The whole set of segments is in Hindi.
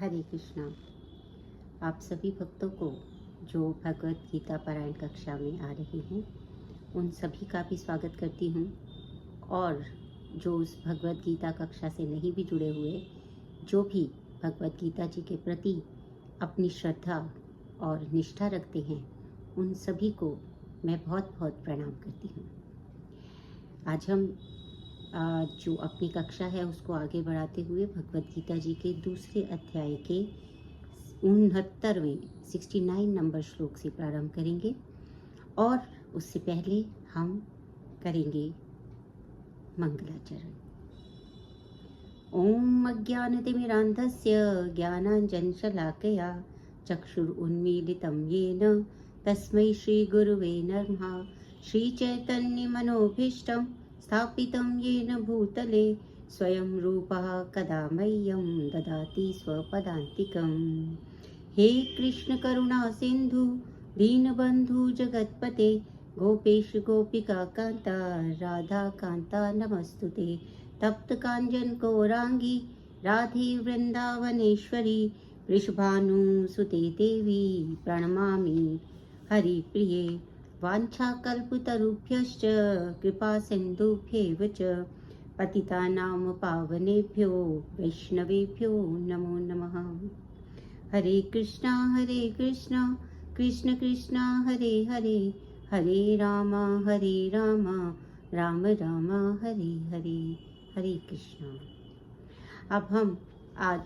हरे कृष्णा। आप सभी भक्तों को जो भगवत गीता पारायण कक्षा में आ रहे हैं उन सभी का भी स्वागत करती हूँ, और जो उस भगवत गीता कक्षा से नहीं भी जुड़े हुए, जो भी भगवत गीता जी के प्रति अपनी श्रद्धा और निष्ठा रखते हैं, उन सभी को मैं बहुत बहुत प्रणाम करती हूँ। आज हम जो अपनी कक्षा है उसको आगे बढ़ाते हुए भगवत गीता जी के दूसरे अध्याय के 69वें 69 नंबर श्लोक से प्रारंभ करेंगे, और उससे पहले हम करेंगे मंगलाचरण। ओम अज्ञानतिमिरान्धस्य ज्ञानाञ्जनशलाकया चक्षुरुन्मीलितं येन तस्मै श्रीगुरुवे नमः। श्रीचैतन्यमनोभीष्टं स्थापितं येन भूतले स्वयं रूपः कदा मह्यं ददाति स्वपदान्तिकम्। हे कृष्ण करुणा सिन्धु दीनबन्धु जगत्पते गोपेश गोपिका कान्ता राधा कान्ता नमस्तुते। तप्त कांचन गौरांगी राधे वृंदावनेश्वरी वृषभानुसुते देवी प्रणमामि हरिप्रिये। वाञ्छाकल्पतरुभ्यश्च कृपा सिन्धुभ्येव च पतितानां पावनेभ्यो वैष्णवेभ्यो नमो नमः। हरे कृष्णा कृष्ण कृष्णा हरे हरे, हरे राम राम राम हरे हरे, हरे कृष्णा। अब हम आज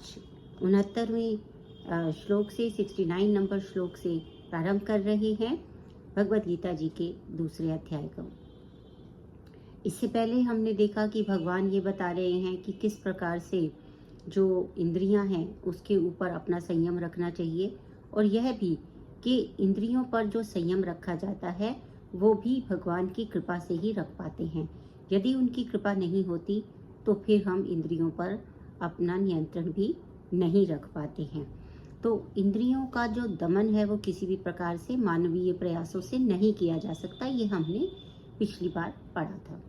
69वें श्लोक से 69 नंबर श्लोक से प्रारंभ कर रहे हैं भगवत गीता जी के दूसरे अध्याय को। इससे पहले हमने देखा कि भगवान ये बता रहे हैं कि किस प्रकार से जो इंद्रियां हैं उसके ऊपर अपना संयम रखना चाहिए, और यह भी कि इंद्रियों पर जो संयम रखा जाता है वो भी भगवान की कृपा से ही रख पाते हैं। यदि उनकी कृपा नहीं होती तो फिर हम इंद्रियों पर अपना नियंत्रण भी नहीं रख पाते हैं। तो इंद्रियों का जो दमन है वो किसी भी प्रकार से मानवीय प्रयासों से नहीं किया जा सकता, ये हमने पिछली बार पढ़ा था।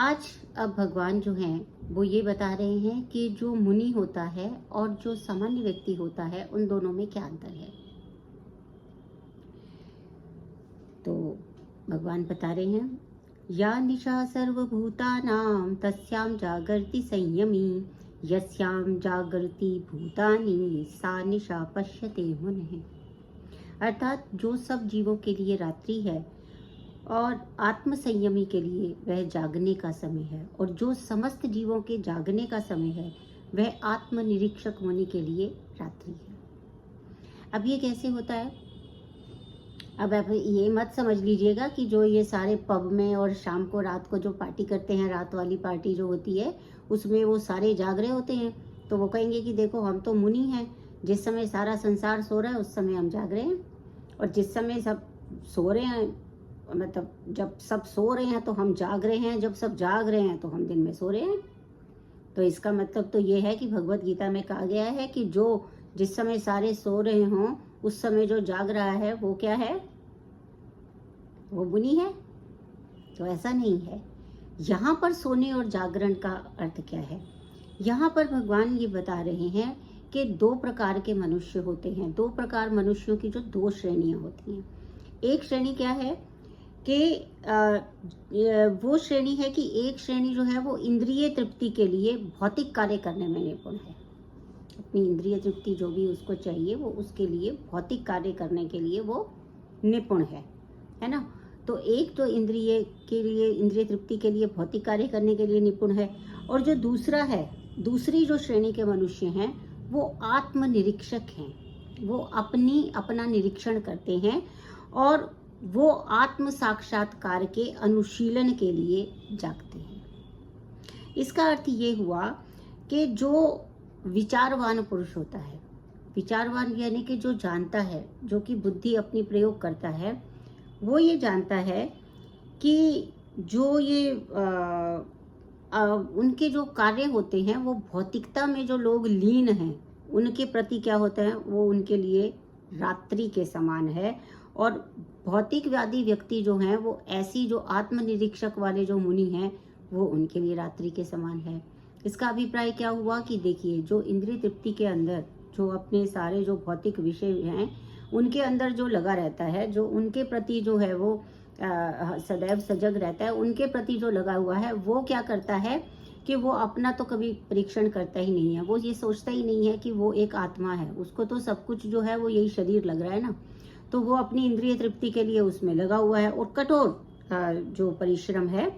आज अब भगवान जो हैं वो ये बता रहे हैं कि जो मुनि होता है और जो सामान्य व्यक्ति होता है उन दोनों में क्या अंतर है। तो भगवान बता रहे हैं, या निशा सर्वभूतानां तस्यां जागर्ति संयमी यस्यां जागृति भूतानि सा निशा पश्यते मुनिः। अर्थात जो सब जीवों के लिए रात्रि है और आत्म संयमी के लिए वह जागने का समय है, और जो समस्त जीवों के जागने का समय है वह आत्म निरीक्षक मुनि के लिए रात्रि है। अब ये कैसे होता है? अब आप ये मत समझ लीजिएगा कि जो ये सारे पब में और शाम को रात को जो पार्टी करते हैं, रात वाली पार्टी जो होती है उसमें वो सारे जाग रहे होते हैं, तो वो कहेंगे कि देखो हम तो मुनि हैं, जिस समय सारा संसार सो रहा है उस समय हम जाग रहे हैं, और जिस समय सब सो रहे हैं, मतलब जब सब सो रहे हैं तो हम जाग रहे हैं, जब सब जाग रहे हैं तो हम दिन में सो रहे हैं। तो इसका मतलब तो ये है कि भगवत गीता में कहा गया है कि जो जिस समय सारे सो रहे हों उस समय जो जाग रहा है वो क्या है? वो मुनि है। तो ऐसा नहीं है। यहाँ पर सोने और जागरण का अर्थ क्या है? यहाँ पर भगवान ये बता रहे हैं कि दो प्रकार के मनुष्य होते हैं। दो प्रकार मनुष्यों की जो दो श्रेणियां होती हैं। एक श्रेणी क्या है कि वो श्रेणी है कि एक श्रेणी जो है वो इंद्रिय तृप्ति के लिए भौतिक कार्य करने में निपुण है। अपनी इंद्रिय तृप्ति जो भी उसको चाहिए वो उसके लिए भौतिक कार्य करने के लिए वो निपुण है ना। तो एक तो इंद्रिय के लिए, इंद्रिय तृप्ति के लिए भौतिक कार्य करने के लिए निपुण है, और जो दूसरा है, दूसरी जो श्रेणी के मनुष्य हैं वो आत्मनिरीक्षक हैं। वो अपना निरीक्षण करते हैं और वो आत्म साक्षात्कार के अनुशीलन के लिए जागते हैं। इसका अर्थ ये हुआ कि जो विचारवान पुरुष होता है, विचारवान यानी कि जो जानता है, जो कि बुद्धि अपनी प्रयोग करता है, वो ये जानता है कि जो ये उनके जो कार्य होते हैं वो भौतिकता में जो लोग लीन हैं उनके प्रति क्या होता है, वो उनके लिए रात्रि के समान है। और भौतिकवादी व्यक्ति जो हैं वो ऐसी जो आत्मनिरीक्षक वाले जो मुनि हैं वो उनके लिए रात्रि के समान है। इसका अभिप्राय क्या हुआ कि देखिए, जो इंद्रिय तृप्ति के अंदर जो अपने सारे जो भौतिक विषय हैं उनके अंदर जो लगा रहता है, जो उनके प्रति जो है वो सदैव सजग रहता है, उनके प्रति जो लगा हुआ है, वो क्या करता है कि वो अपना तो कभी परीक्षण करता ही नहीं है। वो ये सोचता ही नहीं है कि वो एक आत्मा है। उसको तो सब कुछ जो है वो यही शरीर लग रहा है ना, तो वो अपनी इंद्रिय तृप्ति के लिए उसमें लगा हुआ है और कठोर जो परिश्रम है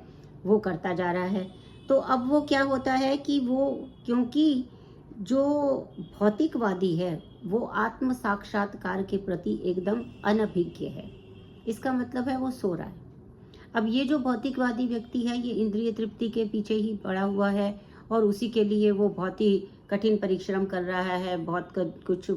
वो करता जा रहा है। तो अब वो क्या होता है कि वो, क्योंकि जो भौतिकवादी है वो आत्म साक्षात्कार के प्रति एकदम अनभिज्ञ है। इसका मतलब है वो सो रहा है। अब ये जो भौतिकवादी व्यक्ति है ये इंद्रिय तृप्ति के पीछे ही पड़ा हुआ है और उसी के लिए वो बहुत ही कठिन परिश्रम कर रहा है, कुछ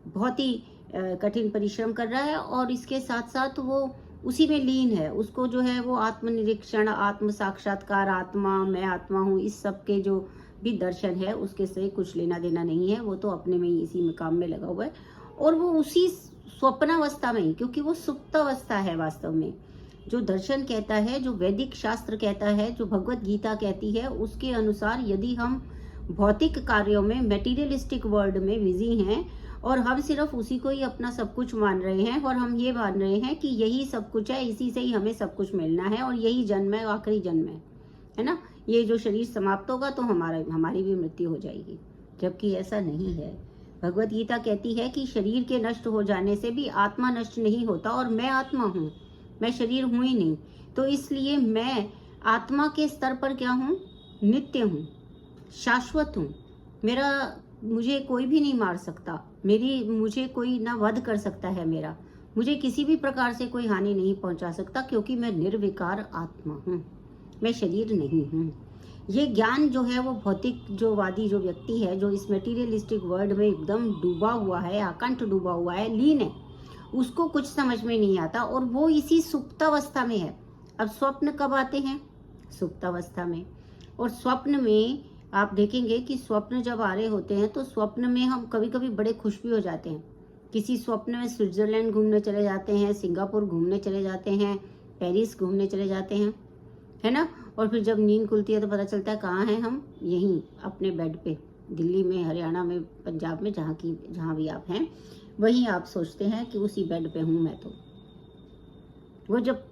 बहुत ही कठिन परिश्रम कर रहा है और इसके साथ साथ वो उसी में लीन है। उसको जो है वो आत्मनिरीक्षण, आत्म साक्षात्कार, आत्मा, मैं आत्मा हूँ, इस सब के जो भी दर्शन है उसके से कुछ लेना देना नहीं है। वो तो अपने में ही इसी में काम में लगा हुआ है और वो उसी स्वप्नावस्था में ही, क्योंकि वो सुप्तावस्था है वास्तव में। जो दर्शन कहता है, जो वैदिक शास्त्र कहता है, जो भगवत गीता कहती है, उसके अनुसार यदि हम भौतिक कार्यों में, मेटीरियलिस्टिक वर्ल्ड में बिजी हैं और हम सिर्फ उसी को ही अपना सब कुछ मान रहे हैं और हम ये मान रहे हैं कि यही सब कुछ है, इसी से ही हमें सब कुछ मिलना है और यही जन्म है, आखिरी जन्म है ना, ये जो शरीर समाप्त होगा तो हमारी भी मृत्यु हो जाएगी, जबकि ऐसा नहीं है। भगवत गीता कहती है कि शरीर के नष्ट हो जाने से भी आत्मा नष्ट नहीं होता और मैं आत्मा हूँ, मैं शरीर हूँ ही नहीं। तो इसलिए मैं आत्मा के स्तर पर क्या हूँ, नित्य हूँ, शाश्वत हूँ। मुझे कोई भी नहीं मार सकता, मुझे कोई ना वध कर सकता है, मुझे किसी भी प्रकार से कोई हानि नहीं पहुंचा सकता, क्योंकि मैं निर्विकार आत्मा हूँ, मैं शरीर नहीं हूँ। ये ज्ञान जो है वो भौतिक जो वादी जो व्यक्ति है, जो इस मटेरियलिस्टिक वर्ल्ड में एकदम डूबा हुआ है, आकंठ डूबा हुआ है, लीन है, उसको कुछ समझ में नहीं आता और वो इसी सुप्तावस्था में है। अब स्वप्न कब आते हैं, सुप्तावस्था में। और स्वप्न में आप देखेंगे कि स्वप्न जब आ रहे होते हैं तो स्वप्न में हम कभी कभी बड़े खुश भी हो जाते हैं। किसी स्वप्न में स्विट्जरलैंड घूमने चले जाते हैं, सिंगापुर घूमने चले जाते हैं, पेरिस घूमने चले जाते हैं, है ना। और फिर जब नींद खुलती है तो पता चलता है कहाँ हैं हम, यहीं अपने बेड पे, दिल्ली में, हरियाणा में, पंजाब में, जहाँ भी आप हैं वहीं आप सोचते हैं कि उसी बेड पे हूँ मैं। तो वो जब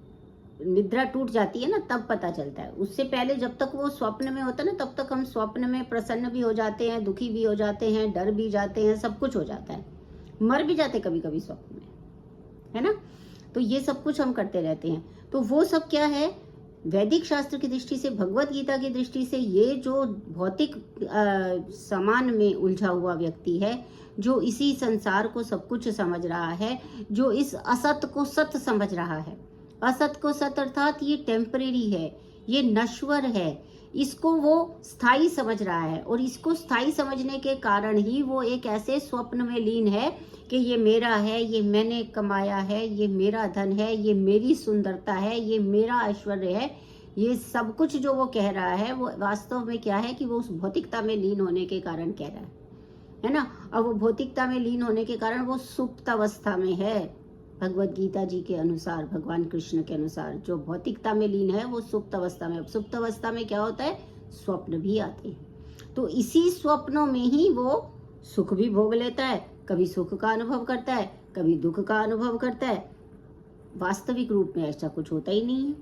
निद्रा टूट जाती है ना तब पता चलता है। उससे पहले जब तक वो स्वप्न में होता है ना तब तक हम स्वप्न में प्रसन्न भी हो जाते हैं, दुखी भी हो जाते हैं, डर भी जाते हैं, सब कुछ हो जाता है, मर भी जाते कभी कभी स्वप्न में, है ना। तो ये सब कुछ हम करते रहते हैं। तो वो सब क्या है, वैदिक शास्त्र की दृष्टि से, भगवत गीता की दृष्टि से, ये जो भौतिक समान में उलझा हुआ व्यक्ति है, जो इसी संसार को सब कुछ समझ रहा है, जो इस असत को सत समझ रहा है। असत को सत अर्थात ये टेम्परेरी है, ये नश्वर है, इसको वो स्थायी समझ रहा है और इसको स्थायी समझने के कारण ही वो एक ऐसे स्वप्न में लीन है कि ये मेरा है, ये मैंने कमाया है, ये मेरा धन है, ये मेरी सुंदरता है, ये मेरा ऐश्वर्य है। ये सब कुछ जो वो कह रहा है वो वास्तव में क्या है कि वो उस भौतिकता में लीन होने के कारण कह रहा है ना। अब वो भौतिकता में लीन होने के कारण वो सुप्त अवस्था में है। भगवत गीता जी के अनुसार, भगवान कृष्ण के अनुसार, जो भौतिकता में लीन है वो सुप्त अवस्था में। सुप्त अवस्था में क्या होता है, स्वप्न भी आते हैं। तो इसी स्वप्नों में ही वो सुख भी भोग लेता है, कभी सुख का अनुभव करता है, कभी दुख का अनुभव करता है। वास्तविक रूप में ऐसा कुछ होता ही नहीं है।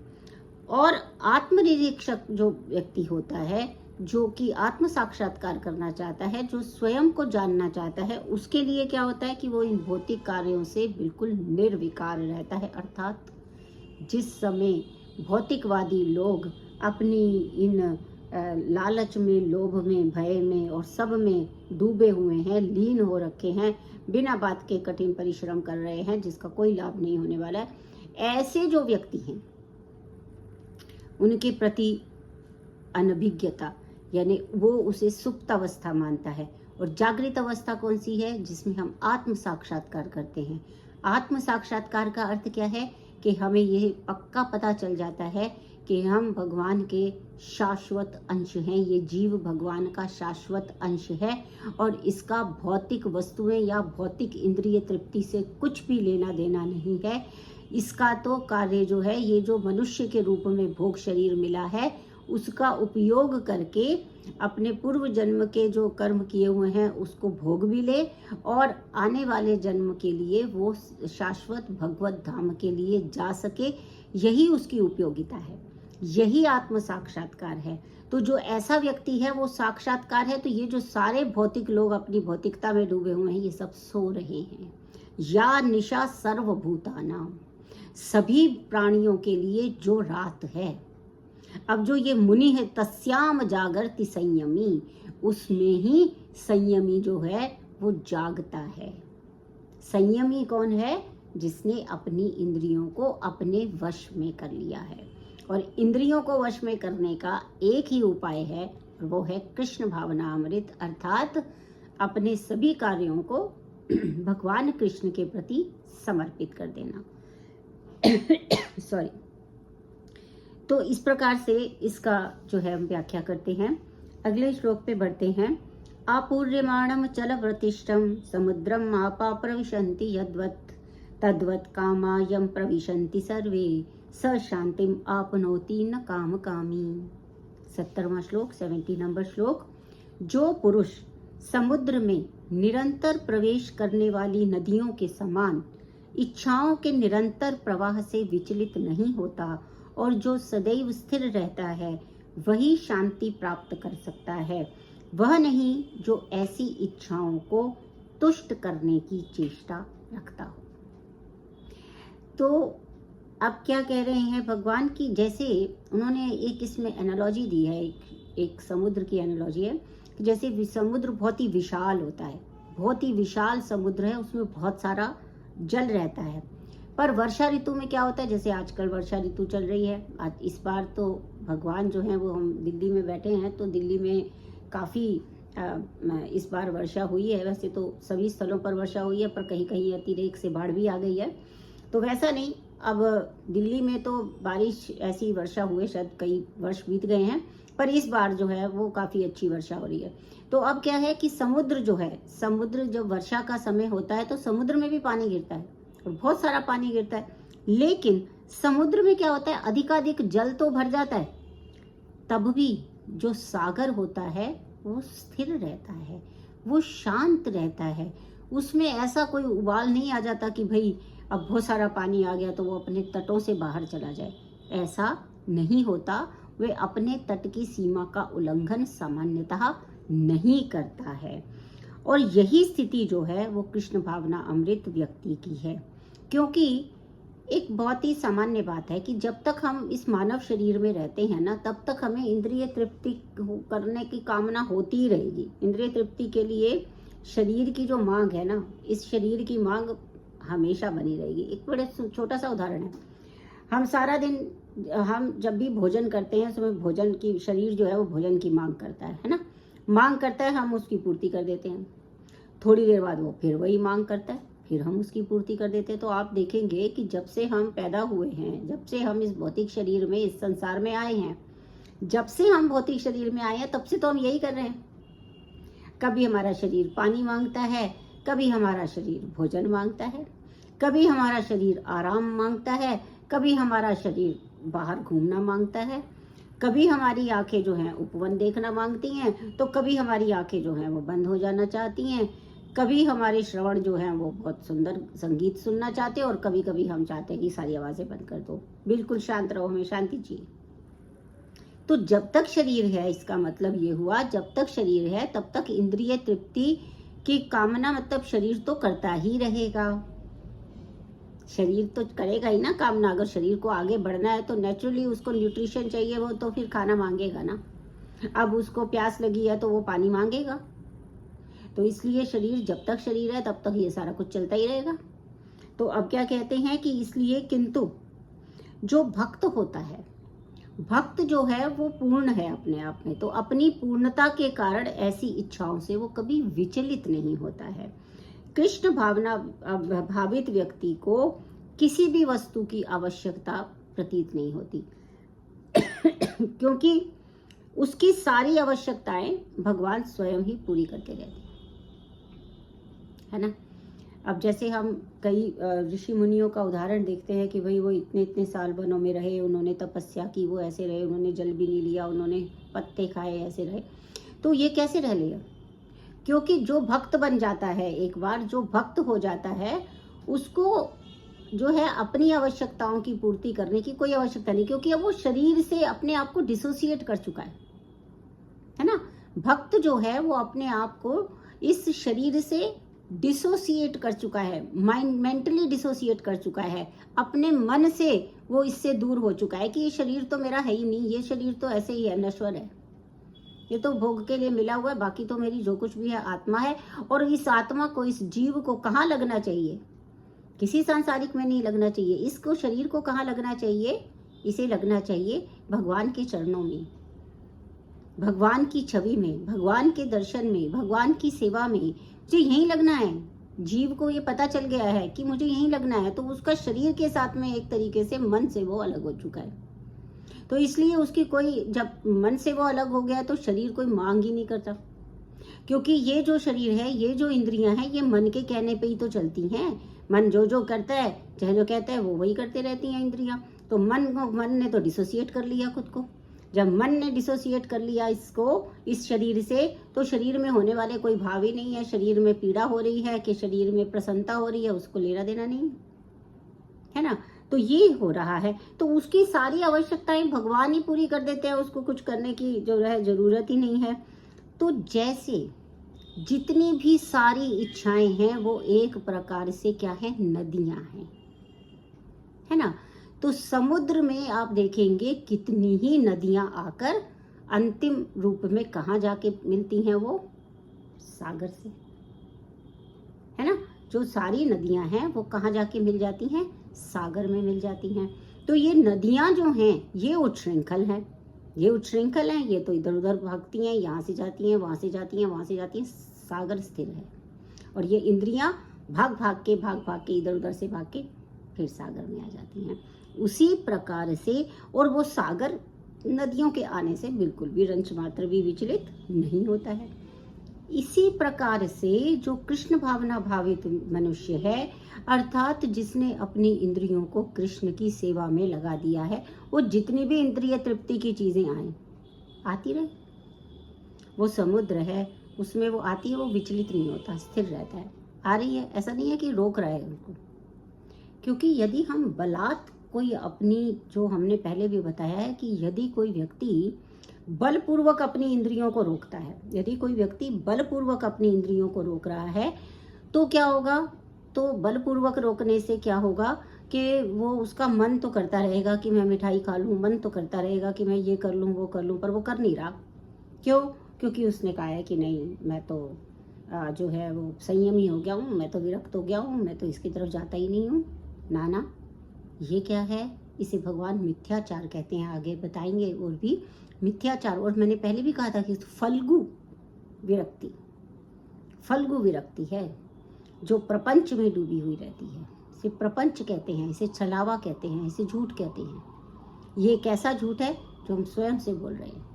और आत्मनिरीक्षक जो व्यक्ति होता है, जो कि आत्म साक्षात्कार करना चाहता है, जो स्वयं को जानना चाहता है, उसके लिए क्या होता है कि वो इन भौतिक कार्यों से बिल्कुल निर्विकार रहता है। अर्थात जिस समय भौतिकवादी लोग अपनी इन लालच में, लोभ में, भय में और सब में डूबे हुए हैं, लीन हो रखे हैं, बिना बात के कठिन परिश्रम कर रहे हैं जिसका कोई लाभ नहीं होने वाला है, ऐसे जो व्यक्ति हैं उनके प्रति अनभिज्ञता, यानी वो उसे सुप्त अवस्था मानता है। और जागृत अवस्था कौन सी है, जिसमें हम आत्म साक्षात्कार करते हैं। आत्म साक्षात्कार का अर्थ क्या है कि हमें यह पक्का पता चल जाता है कि हम भगवान के शाश्वत अंश हैं, ये जीव भगवान का शाश्वत अंश है और इसका भौतिक वस्तुएं या भौतिक इंद्रिय तृप्ति से कुछ भी लेना देना नहीं है। इसका तो कार्य जो है, ये जो मनुष्य के रूप में भोग शरीर मिला है उसका उपयोग करके अपने पूर्व जन्म के जो कर्म किए हुए हैं उसको भोग भी ले और आने वाले जन्म के लिए वो शाश्वत भगवत धाम के लिए जा सके। यही उसकी उपयोगिता है, यही आत्म साक्षात्कार है। तो जो ऐसा व्यक्ति है वो साक्षात्कार है। तो ये जो सारे भौतिक लोग अपनी भौतिकता में डूबे हुए हैं, ये सब सो रहे हैं। या निशा सर्वभूतानां, सभी प्राणियों के लिए जो रात है। अब जो ये मुनि है, तस्याम जागर्ति संयमी, उसमें ही संयमी जो है वो जागता है। संयमी कौन है? जिसने अपनी इंद्रियों को अपने वश में कर लिया है। और इंद्रियों को वश में करने का एक ही उपाय है, वो है कृष्ण भावनामृत, अर्थात अपने सभी कार्यों को भगवान कृष्ण के प्रति समर्पित कर देना। सॉरी। तो इस प्रकार से इसका जो है हम व्याख्या करते हैं। अगले श्लोक पे बढ़ते हैं। आपूर्यमाणम चल प्रतिष्ठम समुद्रम आपा प्रविशन्ति यद्वत् तद्वत् कामायम प्रविशन्ति सर्वे स शांतिम आपनोति न काम कामी। 70वां श्लोक, 70 नंबर श्लोक। जो पुरुष समुद्र में निरंतर प्रवेश करने वाली नदियों के समान इच्छाओं के निरंतर प्रवाह से विचलित नहीं होता और जो सदैव स्थिर रहता है, वही शांति प्राप्त कर सकता है। वह नहीं जो ऐसी इच्छाओं को तुष्ट करने की चेष्टा रखता हो। तो अब क्या कह रहे हैं भगवान की, जैसे उन्होंने एक इसमें एनालॉजी दी है, एक समुद्र की एनालॉजी है कि जैसे समुद्र बहुत ही विशाल होता है, बहुत ही विशाल समुद्र है, उसमें बहुत सारा जल रहता है। पर वर्षा ऋतु में क्या होता है, जैसे आजकल वर्षा ऋतु चल रही है, आज इस बार तो भगवान जो है वो, हम दिल्ली में बैठे हैं तो दिल्ली में काफ़ी इस बार वर्षा हुई है। वैसे तो सभी स्थलों पर वर्षा हुई है, पर कहीं कहीं अतिरेक से बाढ़ भी आ गई है। तो वैसा नहीं, अब दिल्ली में तो बारिश ऐसी वर्षा हुए शायद कई वर्ष बीत गए हैं, पर इस बार जो है वो काफ़ी अच्छी वर्षा हो रही है। तो अब क्या है कि समुद्र जो है, समुद्र जब वर्षा का समय होता है तो समुद्र में भी पानी गिरता है और बहुत सारा पानी गिरता है। लेकिन समुद्र में क्या होता है, अधिकाधिक जल तो भर जाता है, तब भी जो सागर होता है वो स्थिर रहता है, वो शांत रहता है। उसमें ऐसा कोई उबाल नहीं आ जाता कि भाई अब बहुत सारा पानी आ गया तो वो अपने तटों से बाहर चला जाए, ऐसा नहीं होता। वे अपने तट की सीमा का उल्लंघन सामान्यतः नहीं करता है। और यही स्थिति जो है वो कृष्ण भावना अमृत व्यक्ति की है। क्योंकि एक बहुत ही सामान्य बात है कि जब तक हम इस मानव शरीर में रहते हैं ना, तब तक हमें इंद्रिय तृप्ति करने की कामना होती ही रहेगी। इंद्रिय तृप्ति के लिए शरीर की जो मांग है ना, इस शरीर की मांग हमेशा बनी रहेगी। एक बड़े छोटा सा उदाहरण है, हम सारा दिन, हम जब भी भोजन करते हैं उसमें भोजन की, शरीर जो है वो भोजन की मांग करता है ना, मांग करता है, हम उसकी पूर्ति कर देते हैं। थोड़ी देर बाद वो फिर वही मांग करता है, फिर हम उसकी पूर्ति कर देते हैं। तो आप देखेंगे कि जब से हम पैदा हुए हैं, जब से हम इस भौतिक शरीर में, इस संसार में आए हैं, जब से हम भौतिक शरीर में आए हैं, तब से तो हम यही कर रहे हैं। कभी हमारा शरीर पानी मांगता है, कभी हमारा शरीर भोजन मांगता है, कभी हमारा शरीर आराम मांगता है, कभी हमारा शरीर बाहर घूमना मांगता है, कभी हमारी आंखें जो हैं उपवन देखना मांगती हैं, तो कभी हमारी आंखें जो हैं वो बंद हो जाना चाहती हैं, कभी हमारे श्रवण जो हैं वो बहुत सुंदर संगीत सुनना चाहते हैं, और कभी कभी हम चाहते हैं कि सारी आवाज़ें बंद कर दो, बिल्कुल शांत रहो, हमें शांति चाहिए। तो जब तक शरीर है, इसका मतलब ये हुआ, जब तक शरीर है तब तक इंद्रिय तृप्ति की कामना, मतलब शरीर तो करता ही रहेगा, शरीर तो करेगा ही ना कामना। अगर शरीर को आगे बढ़ना है तो नेचुरली उसको न्यूट्रिशन चाहिए, वो तो फिर खाना मांगेगा ना। अब उसको प्यास लगी है तो वो पानी मांगेगा। तो इसलिए शरीर, जब तक शरीर है तब तक ये सारा कुछ चलता ही रहेगा। तो अब क्या कहते हैं कि इसलिए, किंतु जो भक्त होता है, भक्त जो है वो पूर्ण है अपने आप में, तो अपनी पूर्णता के कारण ऐसी इच्छाओं से वो कभी विचलित नहीं होता है। कृष्ण भावना भावित व्यक्ति को किसी भी वस्तु की आवश्यकता प्रतीत नहीं होती क्योंकि उसकी सारी आवश्यकताएं भगवान स्वयं ही पूरी करते रहते हैं, है ना। अब जैसे हम कई ऋषि मुनियों का उदाहरण देखते हैं कि भाई वो इतने इतने साल वनों में रहे, उन्होंने तपस्या की, वो ऐसे रहे, उन्होंने जल भी नहीं लिया, उन्होंने पत्ते खाए, ऐसे रहे। तो ये कैसे रह लिया? क्योंकि जो भक्त बन जाता है, एक बार जो भक्त हो जाता है, उसको जो है अपनी आवश्यकताओं की पूर्ति करने की कोई आवश्यकता नहीं, क्योंकि अब वो शरीर से अपने आप को डिसोसिएट कर चुका है ना। भक्त जो है वो अपने आप को इस शरीर से डिसोसिएट कर चुका है, माइंड मेंटली डिसोसिएट कर चुका है, अपने मन से वो इससे दूर हो चुका है कि ये शरीर तो मेरा है ही नहीं, ये शरीर तो ऐसे ही है, नश्वर है, ये तो भोग के लिए मिला हुआ है, बाकी तो मेरी जो कुछ भी है आत्मा है। और इस आत्मा को, इस जीव को कहाँ लगना चाहिए? किसी सांसारिक में नहीं लगना चाहिए। इसको, शरीर को कहाँ लगना चाहिए? इसे लगना चाहिए भगवान के चरणों में, भगवान की छवि में, भगवान के दर्शन में, भगवान की सेवा में। मुझे यहीं लगना है। जीव को ये पता चल गया है कि मुझे यहीं लगना है, तो उसका शरीर के साथ में एक तरीके से मन से वो अलग हो चुका है। तो इसलिए उसकी कोई, जब मन से वो अलग हो गया तो शरीर कोई मांग ही नहीं करता, क्योंकि ये जो शरीर है, ये जो इंद्रियां हैं, ये मन के कहने पे ही तो चलती हैं। मन जो जो करता है, चाहे जो कहता है, वो वही करते रहती हैं इंद्रियां। तो मन ने तो डिसोसिएट कर लिया खुद को। जब मन ने डिसोसिएट कर लिया इसको, इस शरीर से, तो शरीर में होने वाले कोई भाव ही नहीं है। शरीर में पीड़ा हो रही है कि शरीर में प्रसन्नता हो रही है, उसको लेना देना नहीं है ना। तो ये हो रहा है, तो उसकी सारी आवश्यकताएं भगवान ही पूरी कर देते हैं, उसको कुछ करने की जो है जरूरत ही नहीं है। तो जैसे जितनी भी सारी इच्छाएं हैं वो एक प्रकार से क्या है, नदियां हैं, है ना। तो समुद्र में आप देखेंगे कितनी ही नदियां आकर अंतिम रूप में कहाँ जाके मिलती हैं, वो सागर से, है ना। जो सारी नदियां हैं वो कहाँ जाके मिल जाती हैं, सागर में मिल जाती हैं। तो ये नदियां जो हैं ये उच्छृंखल हैं, ये उच्छृंखल हैं, ये तो इधर उधर भागती हैं, यहाँ से जाती हैं, वहां से जाती हैं, वहां से जाती हैं। सागर स्थिर है, और ये इंद्रियां भाग भाग के इधर उधर से भाग के फिर सागर में आ जाती हैं। उसी प्रकार से, और वो सागर नदियों के आने से बिल्कुल भी रंच मात्र भी विचलित नहीं होता है। इसी प्रकार से जो कृष्ण भावना भावित मनुष्य है, अर्थात जिसने अपनी इंद्रियों को कृष्ण की सेवा में लगा दिया है, वो जितनी भी इंद्रिय तृप्ति की चीजें आती रहे, वो समुद्र है, उसमें वो आती है, वो विचलित नहीं होता, स्थिर रहता है। आ रही है, ऐसा नहीं है कि रोक रहा है उनको। क्योंकि यदि हम बलात् कोई अपनी, जो हमने पहले भी बताया है कि यदि कोई व्यक्ति बलपूर्वक अपनी इंद्रियों को रोकता है, यदि कोई व्यक्ति बलपूर्वक अपनी इंद्रियों को रोक रहा है, तो क्या होगा? तो बलपूर्वक रोकने से क्या होगा कि वो, उसका मन तो करता रहेगा कि मैं मिठाई खा लूं, मन तो करता रहेगा कि मैं ये कर लूं, वो कर लूं, पर वो कर नहीं रहा। क्यों? क्योंकि उसने कहा है कि नहीं, मैं तो जो है वो संयमी हो गया हूँ, मैं तो विरक्त हो गया हूँ, मैं तो इसकी तरफ जाता ही नहीं हूँ। ना, ये क्या है? इसे भगवान मिथ्याचार कहते हैं, आगे बताएंगे। और भी मिथ्याचार, और मैंने पहले भी कहा था कि फल्गु विरक्ति है, जो प्रपंच में डूबी हुई रहती है। इसे प्रपंच कहते हैं, इसे छलावा कहते हैं, इसे झूठ कहते हैं। ये कैसा झूठ है? जो हम स्वयं से बोल रहे हैं।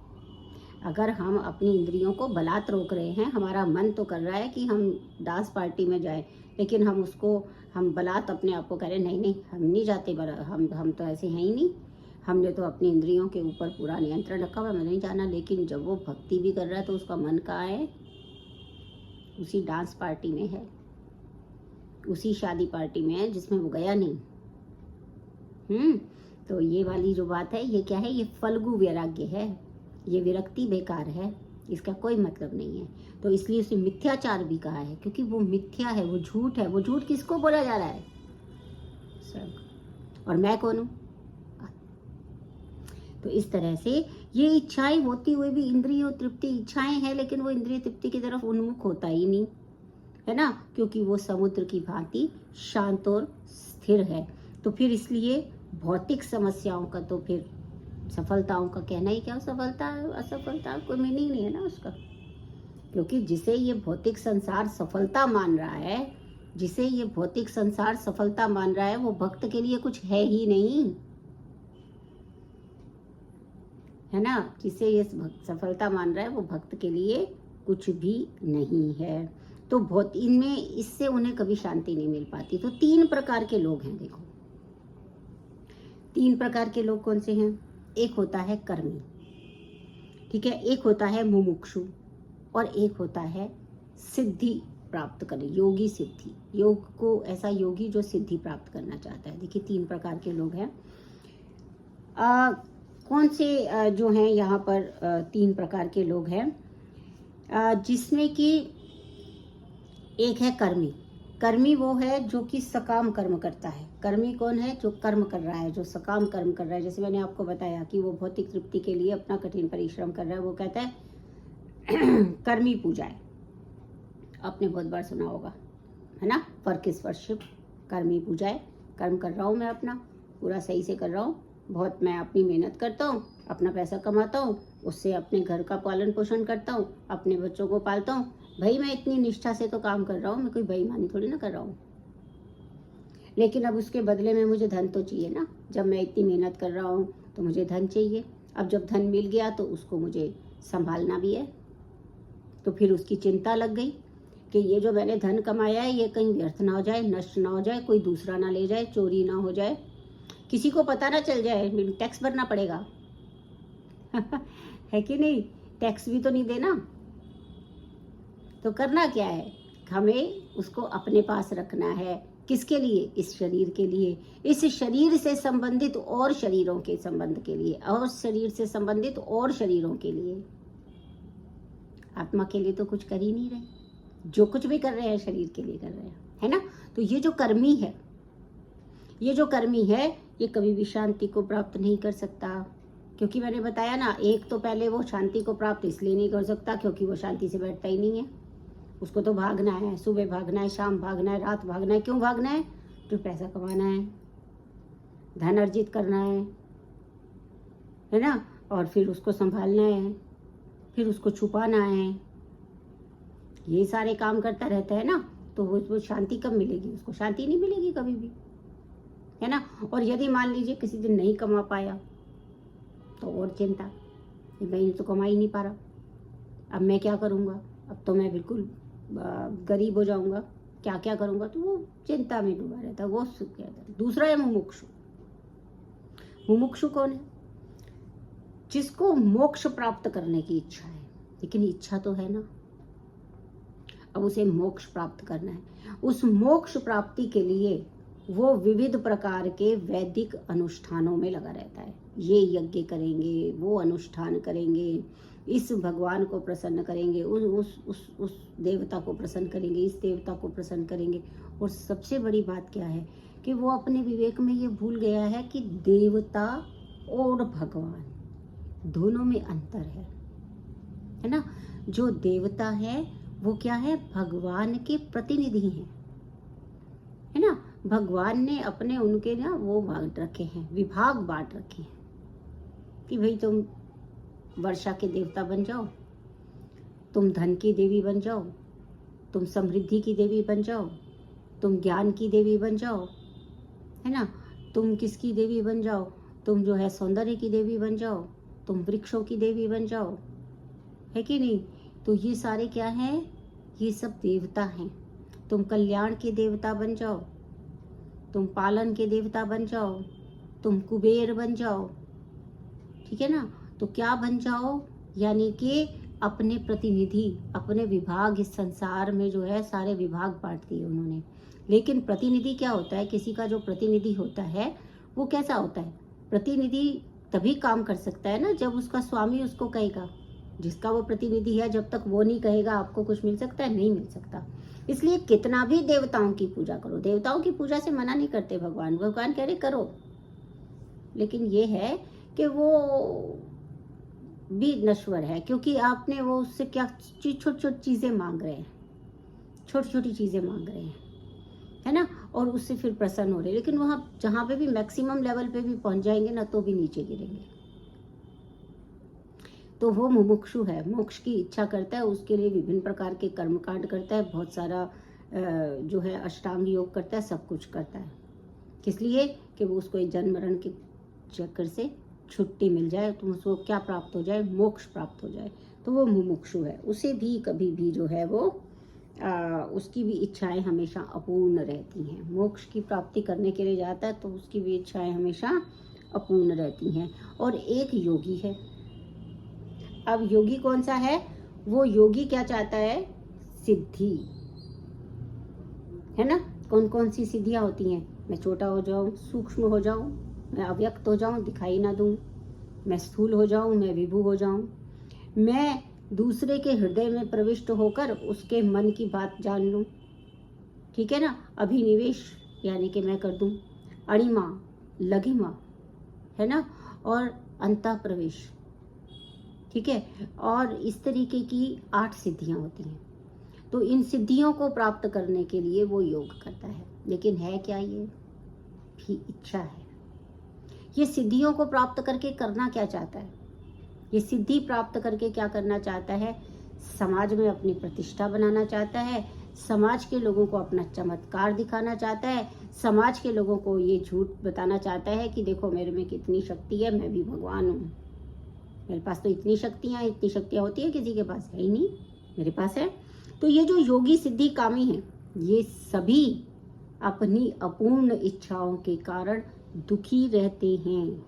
अगर हम अपनी इंद्रियों को बलात् रोक रहे हैं, हमारा मन तो कर रहा है कि हम डांस पार्टी में जाएं, लेकिन हम बलात् अपने आप को कह रहे नहीं, हम नहीं जाते, हम तो ऐसे हैं ही नहीं, हमने तो अपनी इंद्रियों के ऊपर पूरा नियंत्रण रखा हुआ, मैं नहीं जाना। लेकिन जब वो भक्ति भी कर रहा है तो उसका मन कहाँ है? उसी डांस पार्टी में है, उसी शादी पार्टी में है जिसमें वो गया नहीं। तो ये वाली जो बात है, ये क्या है? ये फल्गु वैराग्य है, ये विरक्ति बेकार है, इसका कोई मतलब नहीं है। तो इसलिए उसे मिथ्याचार भी कहा है, क्योंकि वो मिथ्या है, वो झूठ है। वो झूठ किसको बोला जा रहा है? स्वर्ग। और मैं कौन हूं? तो इस तरह से ये इच्छाएं होती हुई भी, इंद्रिय तृप्ति इच्छाएं हैं, लेकिन वो इंद्रिय तृप्ति की तरफ उन्मुख होता ही नहीं, है ना, क्योंकि वो समुद्र की भांति शांत और स्थिर है। तो फिर इसलिए भौतिक समस्याओं का, तो फिर सफलताओं का कहना ही क्या? सफलता असफलता कोई मीनिंग नहीं है ना उसका, क्योंकि जिसे ये भौतिक संसार सफलता मान रहा है, जिसे ये भौतिक संसार सफलता मान रहा है, वो भक्त के लिए कुछ है ही नहीं, है ना। जिसे ये सफलता मान रहा है वो भक्त के लिए कुछ भी नहीं है। तो बहुत इनमें इससे उन्हें कभी शांति नहीं मिल पाती। तो 3 प्रकार के लोग हैं। देखो 3 प्रकार के लोग कौन से हैं? एक होता है कर्मी, ठीक है, एक होता है मुमुक्षु, और एक होता है सिद्धि प्राप्त करे, योगी सिद्धि, योग को ऐसा योगी जो सिद्धि प्राप्त करना चाहता है। देखिए 3 प्रकार के लोग हैं। कौन से जो हैं यहाँ पर 3 प्रकार के लोग हैं, जिसमें कि एक है कर्मी। कर्मी वो है जो कि सकाम कर्म करता है। कर्मी कौन है? जो कर्म कर रहा है, जो सकाम कर्म कर रहा है। जैसे मैंने आपको बताया कि वो भौतिक तृप्ति के लिए अपना कठिन परिश्रम कर रहा है, वो कहता है कर्मी पूजा है। आपने बहुत बार सुना होगा, है ना, वर्क इज वर्शिप, कर्मी पूजा है। कर्म कर रहा हूँ मैं अपना, पूरा सही से कर रहा हूँ, बहुत मैं अपनी मेहनत करता हूँ, अपना पैसा कमाता हूँ, उससे अपने घर का पालन पोषण करता हूँ, अपने बच्चों को पालता हूँ। भाई मैं इतनी निष्ठा से तो काम कर रहा हूँ, मैं कोई बेईमानी थोड़ी ना कर रहा हूँ। लेकिन अब उसके बदले में मुझे धन तो चाहिए ना। जब मैं इतनी मेहनत कर रहा हूँ तो मुझे धन चाहिए। अब जब धन मिल गया तो उसको मुझे संभालना भी है। तो फिर उसकी चिंता लग गई कि ये जो मैंने धन कमाया है ये कहीं व्यर्थ ना हो जाए, नष्ट ना हो जाए, कोई दूसरा ना ले जाए, चोरी ना हो जाए, किसी को पता ना चल जाए, टैक्स भरना पड़ेगा है कि नहीं? टैक्स भी तो नहीं देना। तो करना क्या है? हमें उसको अपने पास रखना है। किसके लिए? इस शरीर के लिए, इस शरीर से संबंधित और शरीरों के संबंध के लिए, और शरीर से संबंधित और शरीरों के लिए। आत्मा के लिए तो कुछ कर ही नहीं रहे, जो कुछ भी कर रहे हैं शरीर के लिए कर रहे हैं, है ना। तो ये जो कर्मी है, ये जो कर्मी है, ये कभी भी शांति को प्राप्त नहीं कर सकता। क्योंकि मैंने बताया ना, एक तो पहले वो शांति को प्राप्त इसलिए नहीं कर सकता क्योंकि वो शांति से बैठता ही नहीं है। उसको तो भागना है, सुबह भागना है, शाम भागना है, रात भागना है। क्यों भागना है? तो पैसा कमाना है, धन अर्जित करना है ना, और फिर उसको संभालना है, फिर उसको छुपाना है। ये सारे काम करता रहता है ना, तो वो शांति कब मिलेगी? उसको शांति नहीं मिलेगी कभी भी, है ना। और यदि मान लीजिए किसी दिन नहीं कमा पाया तो और चिंता, मैं तो कमा ही नहीं पा रहा, अब मैं क्या करूँगा, अब तो मैं बिल्कुल गरीब हो जाऊंगा, क्या क्या करूंगा। तो वो चिंता में डूबा रहता है, वो सुख रहता है। दूसरा है मुमुक्षु। मुमुक्षु कौन है? जिसको मोक्ष प्राप्त करने की इच्छा है, लेकिन इच्छा तो है ना, अब उसे मोक्ष प्राप्त करना है। उस मोक्ष प्राप्ति के लिए वो विविध प्रकार के वैदिक अनुष्ठानों में लगा रहता है। ये यज्ञ करेंगे, वो अनुष्ठान करेंगे, इस भगवान को प्रसन्न करेंगे, उस देवता को प्रसन्न करेंगे, इस देवता को प्रसन्न करेंगे। और सबसे बड़ी बात क्या है कि वो अपने विवेक में ये भूल गया है कि देवता और भगवान दोनों में अंतर है ना। जो देवता है वो क्या है? भगवान के प्रतिनिधि हैं, है ना। भगवान ने अपने उनके ना वो बांट रखे हैं, विभाग बांट रखे हैं कि भाई तुम वर्षा के देवता बन जाओ, तुम धन की देवी बन जाओ, तुम समृद्धि की देवी बन जाओ, तुम ज्ञान की देवी बन जाओ, है ना। तुम किसकी देवी बन जाओ? तुम जो है सौंदर्य की देवी बन जाओ, तुम वृक्षों की देवी बन जाओ, है कि नहीं। तो ये सारे क्या हैं? ये सब देवता हैं। तुम कल्याण के देवता बन जाओ, तुम पालन के देवता बन जाओ, तुम कुबेर बन जाओ, ठीक है ना। तो क्या बन जाओ? यानी कि अपने प्रतिनिधि, अपने विभाग, इस संसार में जो है सारे विभाग बांट दिए उन्होंने। लेकिन प्रतिनिधि क्या होता है? किसी का जो प्रतिनिधि होता है वो कैसा होता है? प्रतिनिधि तभी काम कर सकता है ना जब उसका स्वामी उसको कहेगा। जिसका वो प्रतिनिधि है, जब तक वो नहीं कहेगा आपको कुछ मिल सकता है? नहीं मिल सकता। इसलिए कितना भी देवताओं की पूजा करो, देवताओं की पूजा से मना नहीं करते भगवान, भगवान कह रहे करो, लेकिन ये है कि वो भी नश्वर है। क्योंकि आपने वो उससे क्या छोटी छोटी चीजें मांग रहे हैं, छोटी छोटी चीजें मांग रहे हैं, है ना, और उससे फिर प्रसन्न हो रहे हैं। लेकिन वहां जहां पे भी मैक्सिमम लेवल पे भी पहुंच जाएंगे ना, तो भी नीचे गिरेंगे। तो वो मुमुक्षु है, मोक्ष की इच्छा करता है, उसके लिए विभिन्न प्रकार के कर्मकांड करता है, बहुत सारा जो है अष्टांग योग करता है, सब कुछ करता है। किस लिए? कि वो उसको एक जन्म मरण के चक्कर से छुट्टी मिल जाए, तो उसको क्या प्राप्त हो जाए? मोक्ष प्राप्त हो जाए। तो वो मुमुक्षु है। उसे भी कभी भी जो है वो उसकी भी इच्छाएं हमेशा अपूर्ण रहती हैं। मोक्ष की प्राप्ति करने के लिए जाता है तो उसकी भी इच्छाएं हमेशा अपूर्ण रहती हैं। और एक योगी है। अब योगी कौन सा है? वो योगी क्या चाहता है? सिद्धि, है ना। कौन कौन सी सिद्धियां होती हैं? मैं छोटा हो जाऊं, सूक्ष्म हो जाऊं, मैं अव्यक्त हो जाऊं, दिखाई ना दूं, मैं स्थूल हो जाऊं, मैं विभू हो जाऊं, मैं दूसरे के हृदय में प्रविष्ट होकर उसके मन की बात जान लूं, ठीक है ना। अभिनिवेश यानी कि मैं कर दूं, अणिमा, लघिमा, है ना, और अंतः प्रवेश, ठीक है। और इस तरीके की 8 सिद्धियां होती हैं। तो इन सिद्धियों को प्राप्त करने के लिए वो योग करता है। लेकिन है क्या? ये भी इच्छा है। ये सिद्धियों को प्राप्त करके करना क्या चाहता है? ये सिद्धि प्राप्त करके क्या करना चाहता है? समाज में अपनी प्रतिष्ठा बनाना चाहता है, समाज के लोगों को अपना चमत्कार दिखाना चाहता है, समाज के लोगों को ये झूठ बताना चाहता है कि देखो मेरे में कितनी शक्ति है, मैं भी भगवान हूँ, मेरे पास तो इतनी शक्तियाँ होती है, किसी के पास है ही नहीं, मेरे पास है। तो ये जो योगी सिद्धि कामी है, ये सभी अपनी अपूर्ण इच्छाओं के कारण दुखी रहते हैं,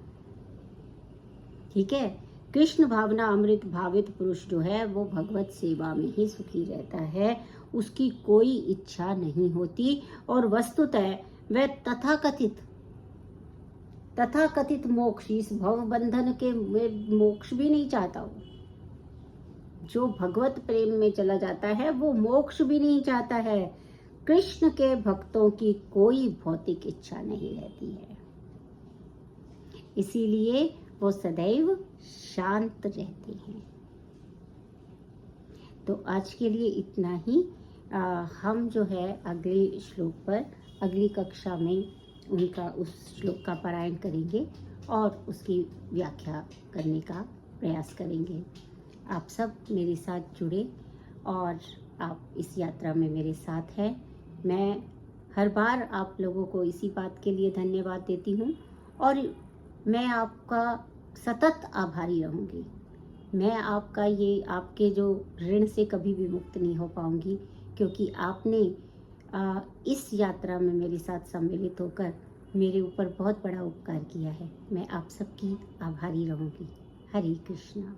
ठीक है। कृष्ण भावना अमृत भावित पुरुष जो है वो भगवत सेवा में ही सुखी रहता है, उसकी कोई इच्छा नहीं होती। और वस्तुतः वह तथाकथित मोक्ष, इस भव बंधन के मोक्ष भी नहीं चाहता हो। जो भगवत प्रेम में चला जाता है वो मोक्ष भी नहीं चाहता है। कृष्ण के भक्तों की कोई भौतिक इच्छा नहीं रहती है, इसीलिए वो सदैव शांत रहते हैं। तो आज के लिए इतना ही। हम जो है अगले श्लोक पर अगली कक्षा में उनका उस श्लोक का पारायण करेंगे और उसकी व्याख्या करने का प्रयास करेंगे। आप सब मेरे साथ जुड़े और आप इस यात्रा में मेरे साथ हैं। मैं हर बार आप लोगों को इसी बात के लिए धन्यवाद देती हूँ और मैं आपका सतत आभारी रहूँगी। मैं आपका ये आपके जो ऋण से कभी भी मुक्त नहीं हो पाऊँगी, क्योंकि आपने इस यात्रा में मेरे साथ सम्मिलित होकर मेरे ऊपर बहुत बड़ा उपकार किया है। मैं आप सबकी आभारी रहूँगी। हरे कृष्णा।